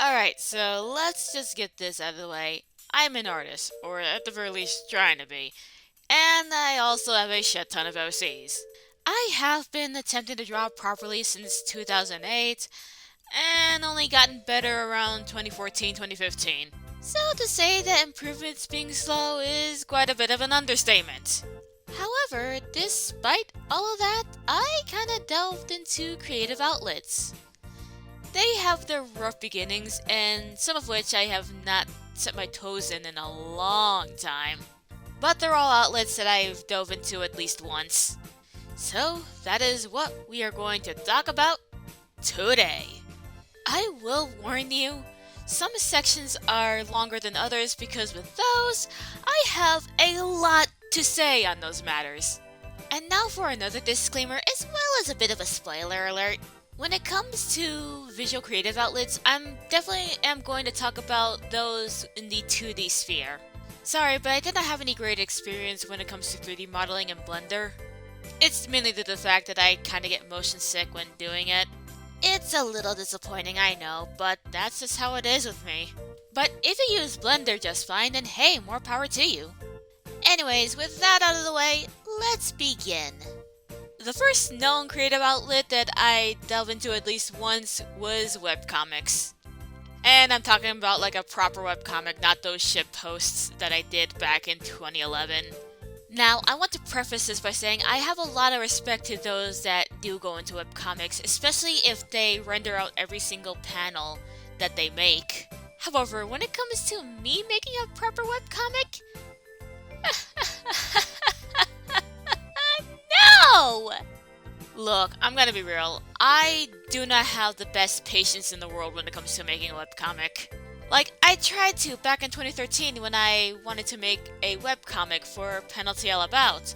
Alright, so let's just get this out of the way. I'm an artist, or at the very least trying to be, and I also have a shit ton of OCs. I have been attempting to draw properly since 2008, and only gotten better around 2014, 2015. So to say that improvements being slow is quite a bit of an understatement. However, despite all of that, I kinda delved into creative outlets. They have their rough beginnings, and some of which I have not set my toes in a long time. But they're all outlets that I've dove into at least once. So that is what we are going to talk about today. I will warn you, some sections are longer than others because with those, I have a lot to say on those matters. And now for another disclaimer as well as a bit of a spoiler alert. When it comes to visual creative outlets, I'm definitely am going to talk about those in the 2D sphere. Sorry, but I did not have any great experience when it comes to 3D modeling in Blender. It's mainly due to the fact that I kinda get motion sick when doing it. It's a little disappointing, I know, but that's just how it is with me. But if you use Blender just fine, then hey, more power to you. Anyways, with that out of the way, let's begin. The first known creative outlet that I delved into at least once was webcomics. And I'm talking about like a proper webcomic, not those shit posts that I did back in 2011. Now, I want to preface this by saying I have a lot of respect to those that do go into webcomics, especially if they render out every single panel that they make. However, when it comes to me making a proper webcomic, no! Look, I'm gonna be real. I do not have the best patience in the world when it comes to making a webcomic. Like, I tried to back in 2013 when I wanted to make a webcomic for Penalty All About.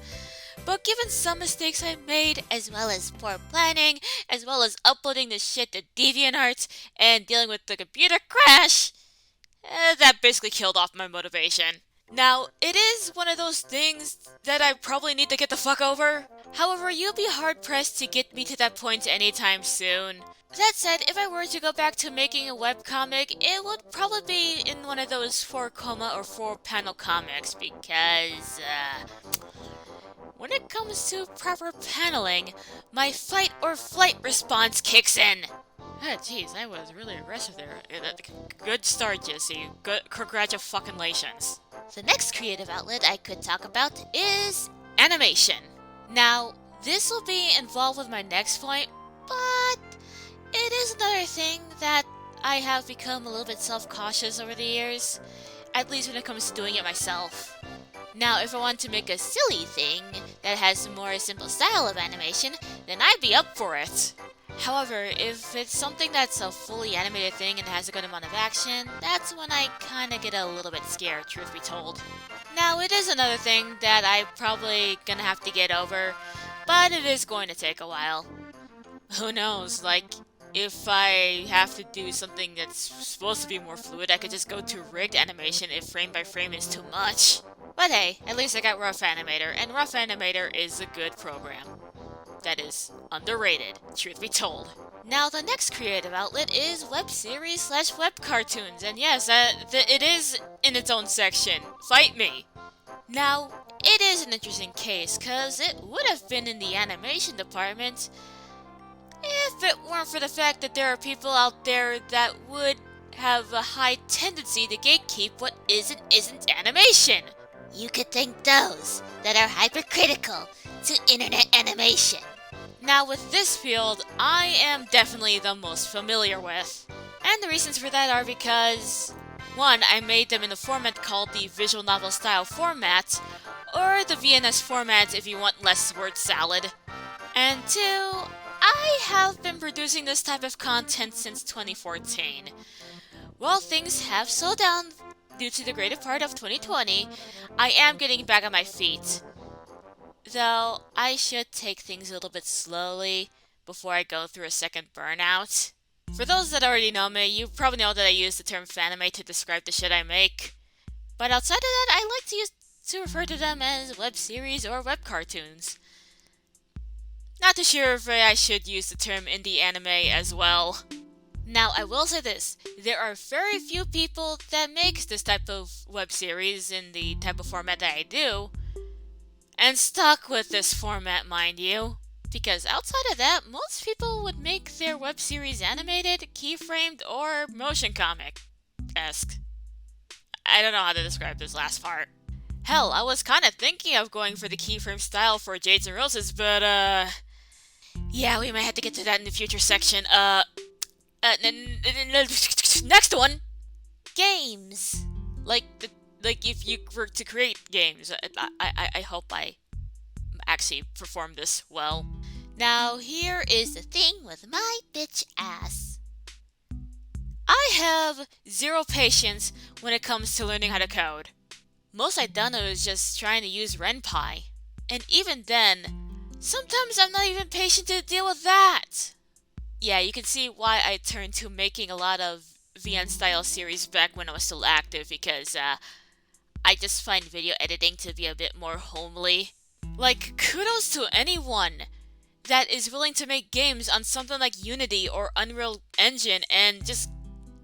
But given some mistakes I made, as well as poor planning, as well as uploading the shit to DeviantArt, and dealing with the computer crash, that basically killed off my motivation. Now, it is one of those things that I probably need to get the fuck over. However, you'll be hard-pressed to get me to that point anytime soon. That said, if I were to go back to making a webcomic, it would probably be in one of those 4-coma or 4-panel comics because, when it comes to proper paneling, my fight or flight response kicks in. Ah, jeez, I was really aggressive there. Good start, Jesse. Good, congratulations. The next creative outlet I could talk about is animation. Now, this will be involved with my next point, but it is another thing that I have become a little bit self-cautious over the years, at least when it comes to doing it myself. Now, if I want to make a silly thing that has a more simple style of animation, then I'd be up for it. However, if it's something that's a fully animated thing and has a good amount of action, that's when I kinda get a little bit scared, truth be told. Now, it is another thing that I'm probably gonna have to get over, but it is going to take a while. Who knows, like, if I have to do something that's supposed to be more fluid, I could just go to rigged animation if frame by frame is too much. But hey, at least I got Rough Animator, and Rough Animator is a good program. That is underrated, truth be told. Now, the next creative outlet is web series slash web cartoons, and yes, it is in its own section. Fight me! Now, it is an interesting case, cause it would have been in the animation department if it weren't for the fact that there are people out there that would have a high tendency to gatekeep what is and isn't animation. You could thank those that are hypercritical to internet animation. Now, with this field, I am definitely the most familiar with. And the reasons for that are because, one, I made them in a format called the visual novel style format, or the VNS format if you want less word salad. And two, I have been producing this type of content since 2014. While things have slowed down due to the greater part of 2020, I am getting back on my feet. Though, I should take things a little bit slowly before I go through a second burnout. For those that already know me, you probably know that I use the term fanime to describe the shit I make. But outside of that, I like to refer to them as web series or web cartoons. Not too sure if I should use the term indie anime as well. Now, I will say this, there are very few people that make this type of web series in the type of format that I do, and stuck with this format, mind you. Because outside of that, most people would make their web series animated, keyframed, or motion comic-esque. I don't know how to describe this last part. Hell, I was kinda thinking of going for the keyframe style for Jades and Roses, but yeah, we might have to get to that in the future section. Next one! Games! Like if you were to create games, I hope I actually perform this well. Now, here is the thing with my bitch ass. I have zero patience when it comes to learning how to code. Most I've done is just trying to use RenPy. And even then, sometimes I'm not even patient to deal with that. Yeah, you can see why I turned to making a lot of VN-style series back when I was still active, because I just find video editing to be a bit more homely. Like, kudos to anyone that is willing to make games on something like Unity or Unreal Engine and just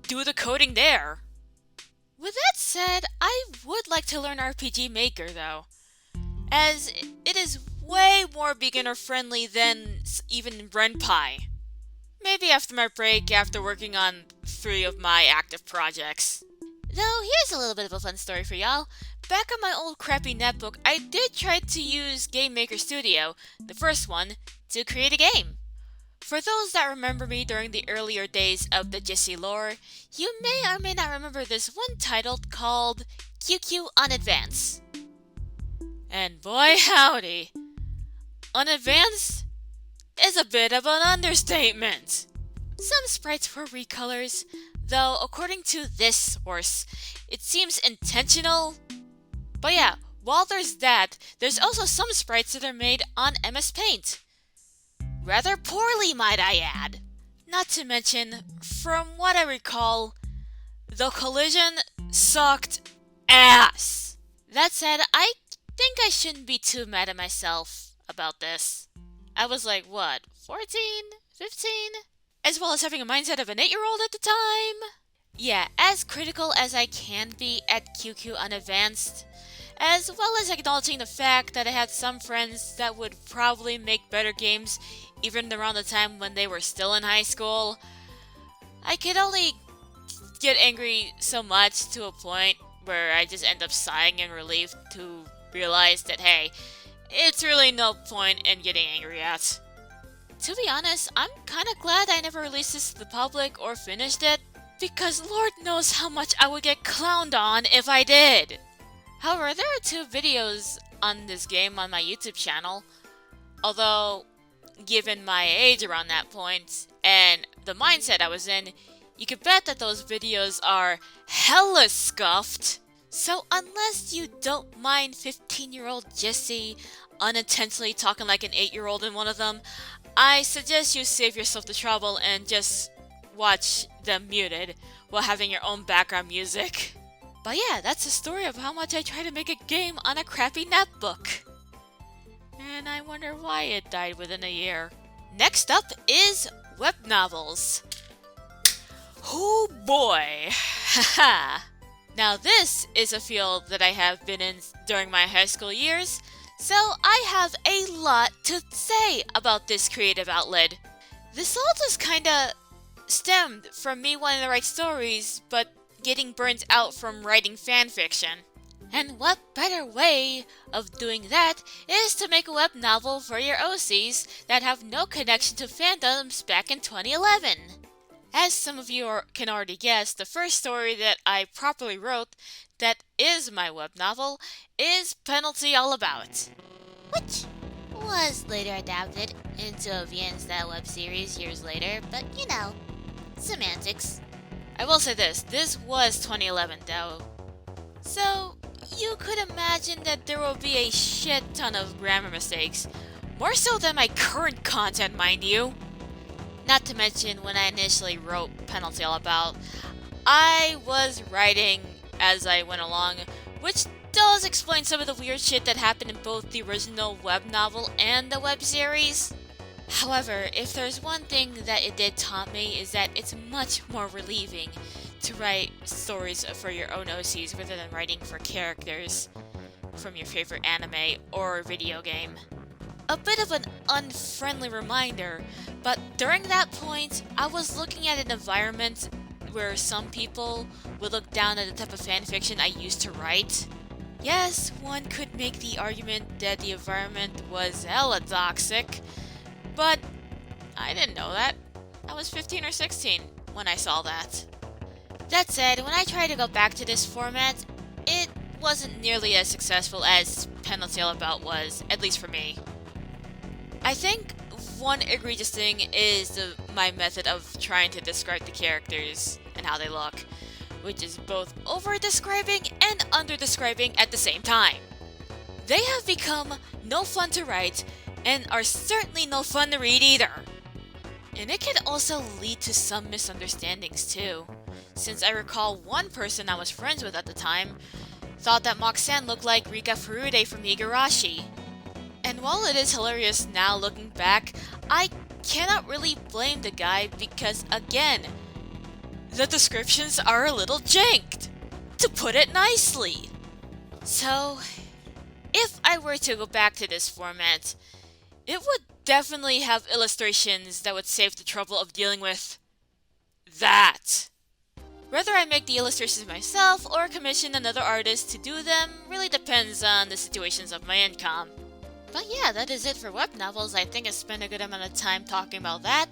do the coding there. With that said, I would like to learn RPG Maker though, as it is way more beginner friendly than even RenPy. Maybe after my break, after working on 3 of my active projects. Though, here's a little bit of a fun story for y'all. Back on my old crappy netbook, I did try to use Game Maker Studio, the first one, to create a game. For those that remember me during the earlier days of the Jissy lore, you may or may not remember this one title called QQ on Advance. And boy howdy, on Advance is a bit of an understatement. Some sprites were recolors, though according to this source, it seems intentional. But yeah, while there's that, there's also some sprites that are made on MS Paint. Rather poorly, might I add. Not to mention, from what I recall, the collision sucked ass. That said, I think I shouldn't be too mad at myself about this. I was like, what, 14? 15? As well as having a mindset of an 8-year-old at the time. Yeah, as critical as I can be at QQ Unadvanced, as well as acknowledging the fact that I had some friends that would probably make better games even around the time when they were still in high school, I could only get angry so much to a point where I just end up sighing in relief to realize that, hey, it's really no point in getting angry at. To be honest, I'm kinda glad I never released this to the public or finished it, because Lord knows how much I would get clowned on if I did. However, there are 2 videos on this game on my YouTube channel, although, given my age around that point, and the mindset I was in, you could bet that those videos are hella scuffed. So unless you don't mind 15-year-old Jesse unintentionally talking like an 8-year-old in one of them, I suggest you save yourself the trouble and just watch them muted while having your own background music. But yeah, that's the story of how much I try to make a game on a crappy netbook. And I wonder why it died within a year. Next up is web novels. Oh boy! Haha! Now this is a field that I have been in during my high school years, so I have a lot to say about this creative outlet. This all just kinda stemmed from me wanting to write stories, but getting burnt out from writing fanfiction. And what better way of doing that is to make a web novel for your OCs that have no connection to fandoms back in 2011. As some of you can already guess, the first story that I properly wrote that is my web novel is Penalty All About, which was later adapted into a VN-style web series years later, but you know, semantics. I will say this was 2011 though, so you could imagine that there will be a shit ton of grammar mistakes, more so than my current content, mind you. Not to mention, when I initially wrote Penalty All About, I was writing as I went along, which does explain some of the weird shit that happened in both the original web novel and the web series. However, if there's one thing that it did taught me is that it's much more relieving to write stories for your own OCs rather than writing for characters from your favorite anime or video game. A bit of an unfriendly reminder, but during that point, I was looking at an environment where some people would look down at the type of fanfiction I used to write. Yes, one could make the argument that the environment was hella toxic, but I didn't know that. I was 15 or 16 when I saw that. That said, when I tried to go back to this format, it wasn't nearly as successful as Pen I'll Tell About was, at least for me. I think one egregious thing is my method of trying to describe the characters and how they look, which is both over-describing and under-describing at the same time. They have become no fun to write and are certainly no fun to read either. And it can also lead to some misunderstandings too, since I recall one person I was friends with at the time thought that Moxan looked like Rika Furude from Higurashi. And while it is hilarious now looking back, I cannot really blame the guy because, again, the descriptions are a little janked, to put it nicely. So, if I were to go back to this format, it would definitely have illustrations that would save the trouble of dealing with that. Whether I make the illustrations myself or commission another artist to do them really depends on the situations of my income. But yeah, that is it for web novels. I think I spent a good amount of time talking about that.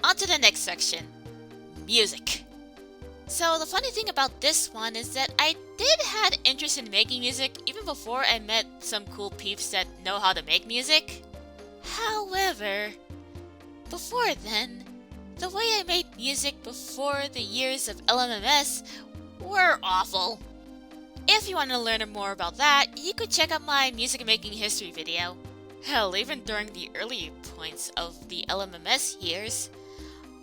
On to the next section. Music. So the funny thing about this one is that I did had interest in making music even before I met some cool peeps that know how to make music. However, before then, the way I made music before the years of LMMS were awful. If you want to learn more about that, you could check out my music making history video. Hell, even during the early points of the LMMS years,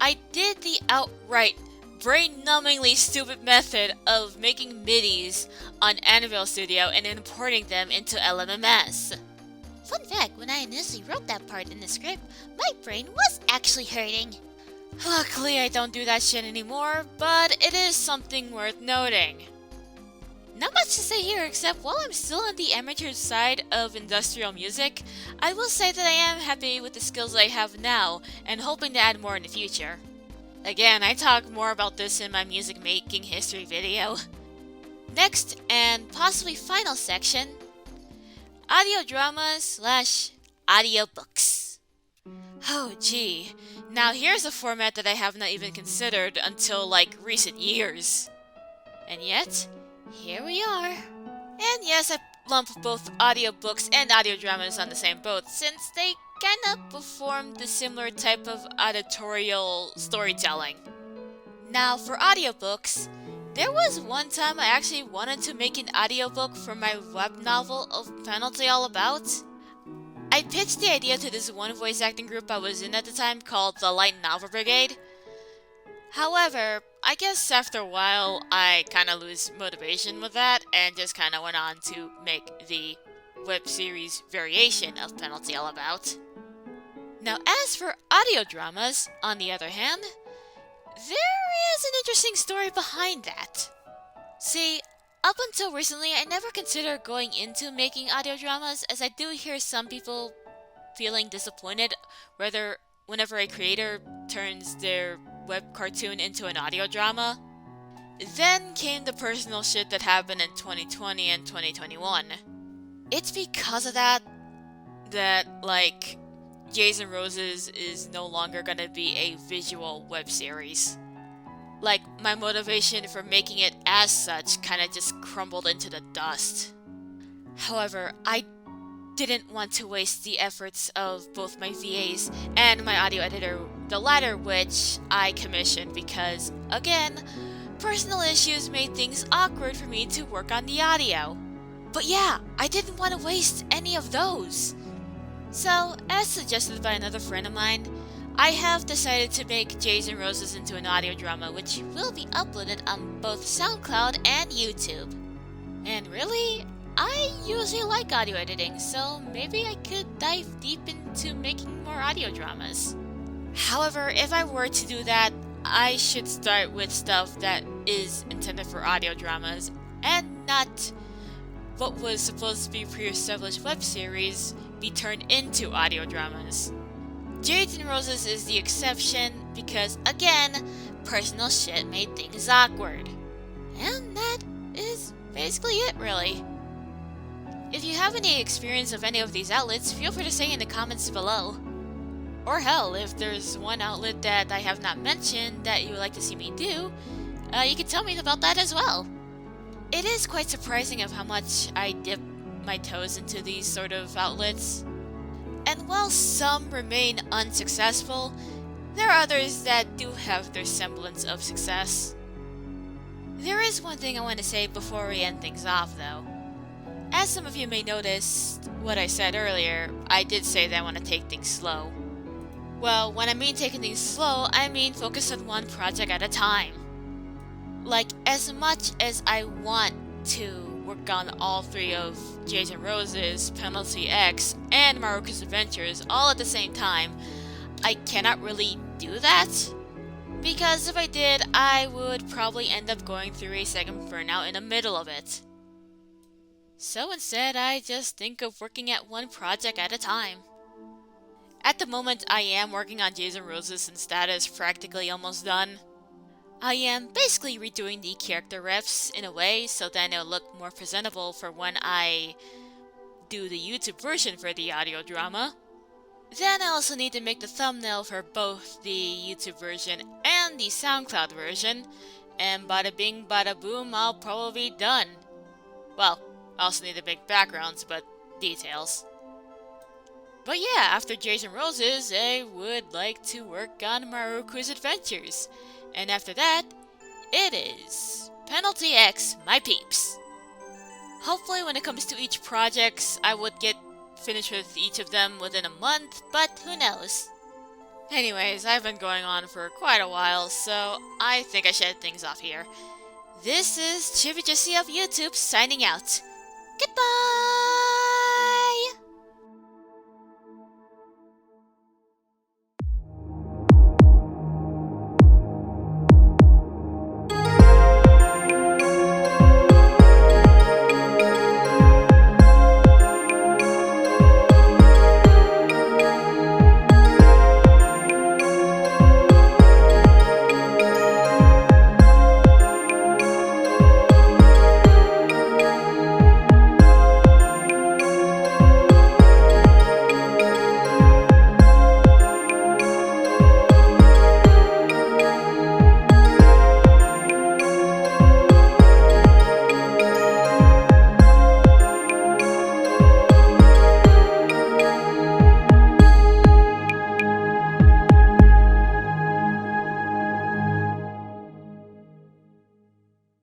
I did the outright brain-numbingly stupid method of making MIDIs on Annabelle Studio and importing them into LMMS. Fun fact, when I initially wrote that part in the script, my brain was actually hurting. Luckily, I don't do that shit anymore, but it is something worth noting. Not much to say here, except while I'm still on the amateur side of industrial music, I will say that I am happy with the skills I have now, and hoping to add more in the future. Again, I talk more about this in my music making history video. Next, and possibly final section, audio dramas / audiobooks. Oh gee, now here's a format that I have not even considered until like recent years. And yet, here we are. And yes, I lump both audiobooks and audio dramas on the same boat since they kinda perform the similar type of auditorial storytelling. Now for audiobooks, there was one time I actually wanted to make an audiobook for my web novel of Pen I'll Tell About. I pitched the idea to this one voice acting group I was in at the time called the Light Novel Brigade. However, I guess after a while I kinda lose motivation with that and just kinda went on to make the web series variation of Pen I'll Tell About. Now as for audio dramas, on the other hand, there is an interesting story behind that. See, up until recently, I never considered going into making audio dramas, as I do hear some people feeling disappointed whenever a creator turns their web cartoon into an audio drama. Then came the personal shit that happened in 2020 and 2021. It's because of that, like, Jason Roses is no longer gonna be a visual web series. Like, my motivation for making it as such kinda just crumbled into the dust. However, I didn't want to waste the efforts of both my VAs and my audio editor, the latter which I commissioned because, again, personal issues made things awkward for me to work on the audio. But yeah, I didn't want to waste any of those. So, as suggested by another friend of mine, I have decided to make Jason Roses into an audio drama which will be uploaded on both SoundCloud and YouTube. And really, I usually like audio editing, so maybe I could dive deep into making more audio dramas. However, if I were to do that, I should start with stuff that is intended for audio dramas and not what was supposed to be pre-established web series be turned into audio dramas. Jades and Roses is the exception because, again, personal shit made things awkward. And that is basically it, really. If you have any experience of any of these outlets, feel free to say in the comments below. Or hell, if there's one outlet that I have not mentioned that you would like to see me do, you can tell me about that as well. It is quite surprising of how much I dip my toes into these sort of outlets. And while some remain unsuccessful, there are others that do have their semblance of success. There is one thing I want to say before we end things off though. As some of you may notice, what I said earlier, I did say that I want to take things slow. Well, when I mean taking things slow, I mean focus on one project at a time. Like, as much as I want to work on all three of Jades and Roses, Penalty X, and Maruka's Adventures all at the same time, I cannot really do that. Because if I did, I would probably end up going through a second burnout in the middle of it. So instead, I just think of working at one project at a time. At the moment, I am working on Jades and Roses since that is practically almost done. I am basically redoing the character refs in a way so then it'll look more presentable for when I do the YouTube version for the audio drama. Then I also need to make the thumbnail for both the YouTube version and the SoundCloud version, and bada bing bada boom, I'll probably be done. Well, I also need to make backgrounds, but details. But yeah, after Jades and Roses, I would like to work on Maruka's Adventures. And after that, it is Penalty X, my peeps. Hopefully when it comes to each project, I would get finished with each of them within a month, but who knows. Anyways, I've been going on for quite a while, so I think I should end things off here. This is Chibi Jesse of YouTube signing out. Goodbye!